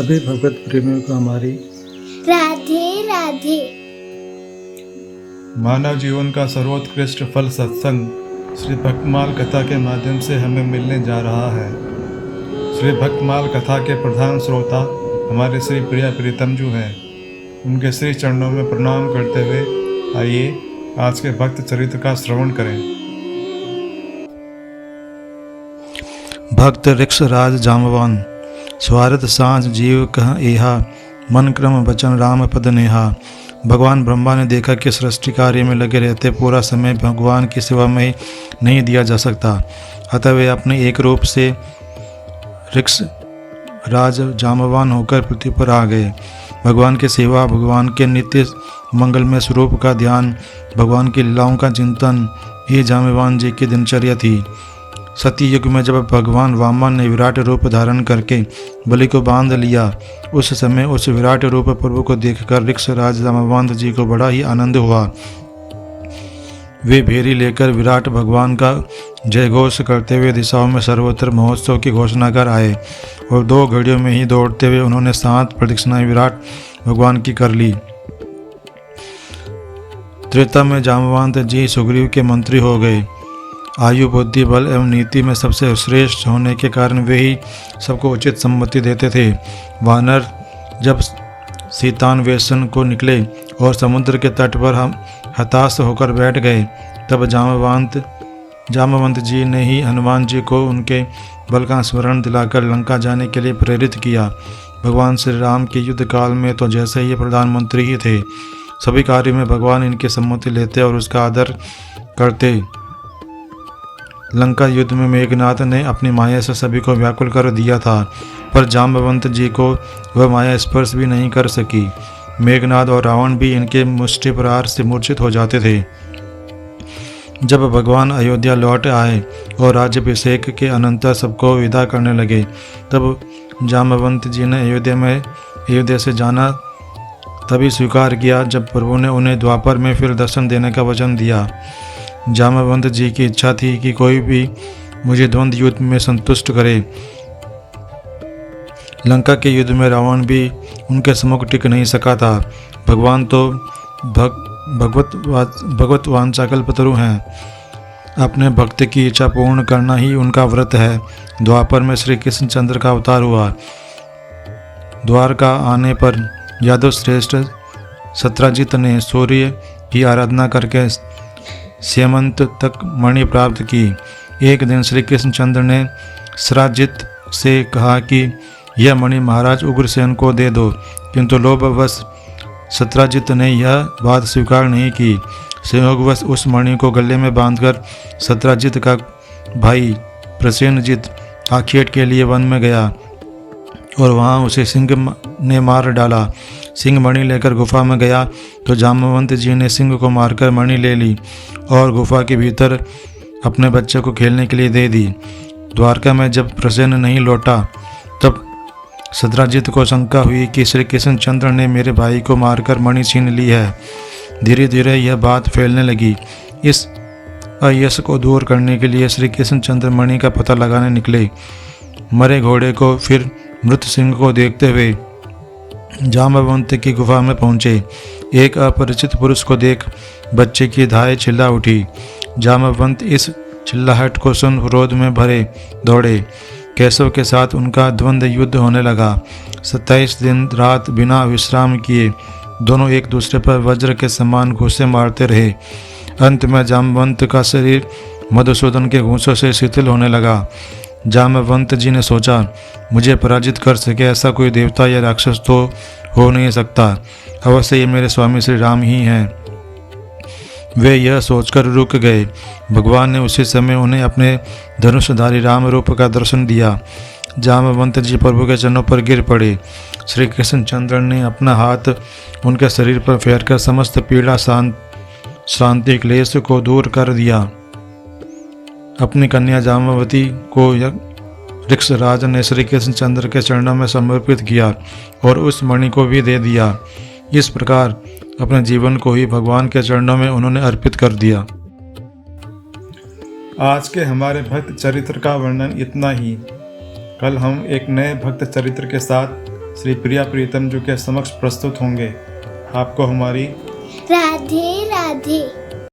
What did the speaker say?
सभी भगवत प्रेमियों को हमारी राधे राधे। मानव जीवन का सर्वोत्कृष्ट फल सत्संग श्री भक्तमाल कथा के माध्यम से हमें मिलने जा रहा है। श्री भक्तमाल कथा के प्रधान श्रोता हमारे श्री प्रिया प्रीतम जी हैं। उनके श्री चरणों में प्रणाम करते हुए आइए आज के भक्त चरित्र का श्रवण करें। भक्त ऋक्षराज जामवान। स्वार्थ सांझ जीव कह एहा, मन क्रम बचन राम पद नेहा। भगवान ब्रह्मा ने देखा कि सृष्टि कार्य में लगे रहते पूरा समय भगवान की सेवा में नहीं दिया जा सकता, अतः वे अपने एक रूप से ऋक्ष राज जामवान होकर पृथ्वी पर आ गए। भगवान की सेवा, भगवान के नित्य मंगलमय स्वरूप का ध्यान, भगवान की लीलाओं का चिंतन ये जामवान जी की दिनचर्या थी। सती युग में जब भगवान वामन ने विराट रूप धारण करके बलि को बांध लिया, उस समय उस विराट रूप प्रभु को देखकर ऋक्षराज जामवंत जी को बड़ा ही आनंद हुआ। वे भेरी लेकर विराट भगवान का जय घोष करते हुए दिशाओं में सर्वत्र महोत्सव की घोषणा कर आए और 2 घड़ियों में ही दौड़ते हुए उन्होंने 7 प्रदक्षिणाएं विराट भगवान की कर ली। त्रेता में जामवंत जी सुग्रीव के मंत्री हो गए। आयु, बुद्धि, बल एवं नीति में सबसे श्रेष्ठ होने के कारण वे ही सबको उचित सम्मति देते थे। वानर जब सीतान्वेषण को निकले और समुद्र के तट पर हम हताश होकर बैठ गए, तब जामवंत जी ने ही हनुमान जी को उनके बल का स्मरण दिलाकर लंका जाने के लिए प्रेरित किया। भगवान श्री राम के युद्ध काल में तो जैसे ये प्रधानमंत्री ही थे, सभी कार्य में भगवान इनकी सम्मति लेते और उसका आदर करते। लंका युद्ध में मेघनाथ ने अपनी माया से सभी को व्याकुल कर दिया था, पर जाम्बवंत जी को वह माया स्पर्श भी नहीं कर सकी। मेघनाथ और रावण भी इनके मुष्टि प्रहार से मूर्छित हो जाते थे। जब भगवान अयोध्या लौट आए और राज्याभिषेक के अनंतर सबको विदा करने लगे, तब जाम्बवंत जी ने अयोध्या से जाना तभी स्वीकार किया जब प्रभु ने उन्हें द्वापर में फिर दर्शन देने का वचन दिया। जामवंत जी की इच्छा थी कि कोई भी मुझे द्वंद्व युद्ध में संतुष्ट करे। लंका के युद्ध में रावण भी उनके सम्मुख टिक नहीं सका था। भगवान तो भगवत वांछाकल्पतरु हैं। अपने भक्त की इच्छा पूर्ण करना ही उनका व्रत है। द्वापर में श्री कृष्णचंद्र का अवतार हुआ। द्वारका आने पर यादव श्रेष्ठ सत्राजित ने सूर्य की आराधना करके सेमंत तक मणि प्राप्त की। एक दिन श्री कृष्णचंद्र ने सराजित से कहा कि यह मणि महाराज उग्रसेन को दे दो, किंतु लोभवश सत्राजित ने यह बात स्वीकार नहीं की। संयोगवश उस मणि को गले में बांधकर सत्राजित का भाई प्रसेनजित आखेट के लिए वन में गया और वहां उसे सिंह ने मार डाला। सिंह मणि लेकर गुफा में गया तो जाम्बवंत जी ने सिंह को मारकर मणि ले ली और गुफा के भीतर अपने बच्चे को खेलने के लिए दे दी। द्वारका में जब प्रसन्न नहीं लौटा, तब सत्राजित को शंका हुई कि श्री कृष्णचंद्र ने मेरे भाई को मारकर मणि छीन ली है। धीरे धीरे यह बात फैलने लगी। इस अयश को दूर करने के लिए श्री कृष्णचंद्र मणि का पता लगाने निकले। मरे घोड़े को फिर मृत सिंह को देखते हुए जाम्बवंत की गुफा में पहुंचे। एक अपरिचित पुरुष को देख बच्चे की धाय चिल्ला उठी। जाम्बवंत इस चिल्लाहट को सुन क्रोध में भरे दौड़े। केशव के साथ उनका द्वंद्व युद्ध होने लगा। 27 दिन रात बिना विश्राम किए दोनों एक दूसरे पर वज्र के समान घूंसे मारते रहे। अंत में जाम्बवंत का शरीर मधुसूदन के घूंसों से शिथिल होने लगा। जाम्बवंत जी ने सोचा, मुझे पराजित कर सके ऐसा कोई देवता या राक्षस तो हो नहीं सकता, अवश्य ये मेरे स्वामी श्री राम ही हैं। वे यह सोचकर रुक गए। भगवान ने उसी समय उन्हें अपने धनुषधारी राम रूप का दर्शन दिया। जाम्बवंत जी प्रभु के चरणों पर गिर पड़े। श्री कृष्णचंद्र ने अपना हाथ उनके शरीर पर फेरकर समस्त पीड़ा शांति क्लेश को दूर कर दिया। अपनी कन्या जाम्बवती को ऋक्षराज ने श्री कृष्णचंद्र के चरणों में समर्पित किया और उस मणि को भी दे दिया। इस प्रकार अपने जीवन को ही भगवान के चरणों में उन्होंने अर्पित कर दिया। आज के हमारे भक्त चरित्र का वर्णन इतना ही। कल हम एक नए भक्त चरित्र के साथ श्री प्रिया प्रीतम जी के समक्ष प्रस्तुत होंगे। आपको हमारी राधे राधे।